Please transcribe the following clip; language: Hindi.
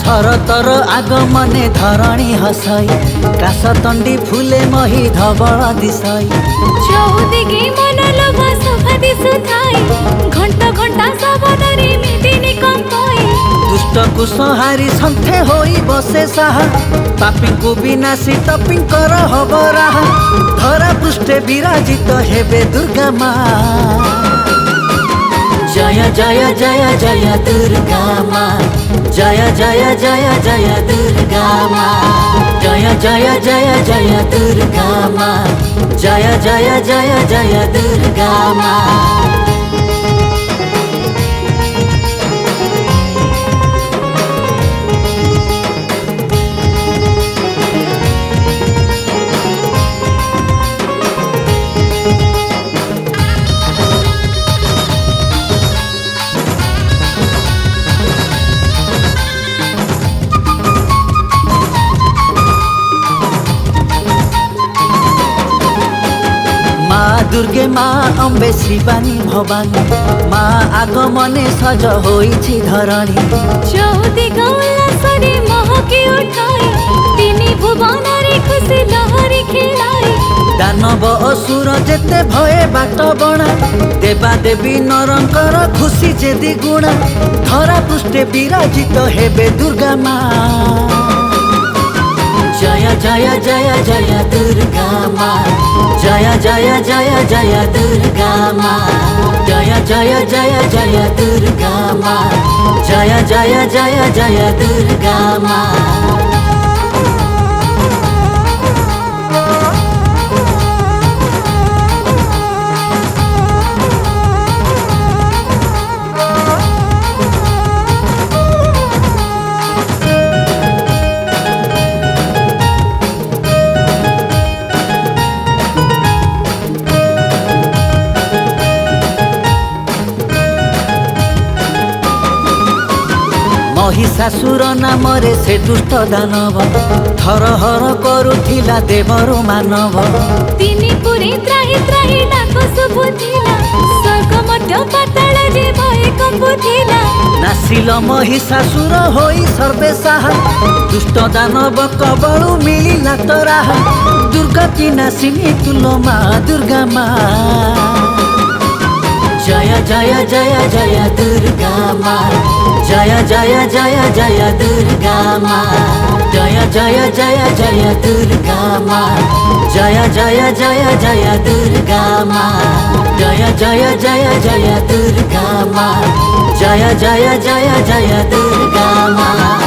थर तर आगमने धरणी हसई काशतंडी फुले मही धवल दिशई चौदिगे मन लोभ शोभा दिशुथाई घंटा घंटा सबनरे मेदिनी कंपाई दुष्ट को संहारी संथे होई बसे साहा पापी को विनाशी तपिंकर हब राहा धरा पृष्ठे विराजित हेबे दुर्गा माँ। जय जय जय जय दुर्गा माँ जय जय जय जय दुर्गा माँ जय जय जय जय दुर्गा माँ जय जय जय जय दुर्गा माँ। दुर्गे माँ अम्बे शिवानी भवानी माँ आगमने सज होइछि धरणी चौदिग उल्लासरे महकी उठाई तिनी भुवनरे खुशी लहरी खेलाई दानव असुर जेते भये बाट बणा देवा देवी नरंकर खुशी जे द्विगुणा धरा पृष्ठे विराजित हेबे दुर्गा माँ। जय जय जय जय दुर्गा माँ जय जय जय जय दुर्गा माँ जय जय जय जय दुर्गा माँ जय जय जय जय दुर्गा माँ। महिषासुर नामरे से दुष्ट दानव थर हर करुथिला देवर मानव तिनी पुरी त्राही त्राही डाक सुबुथिला स्वर्ग मध्य पाताल रे भय कंपुथिला नासिल महिषासुर होई सर्वे साहा दुष्ट दानव कबळु मिलिला तराहा दुर्गति नासिनी तुलो माँ दुर्गा माँ। जय जय जय जय दुर्गा माँ जय जय जय जय दुर्गा माँ जय जय जय जय दुर्गा माँ जय जय जय जय दुर्गा माँ जय जय जय जय दुर्गा माँ जय जय जय जय दुर्गा माँ।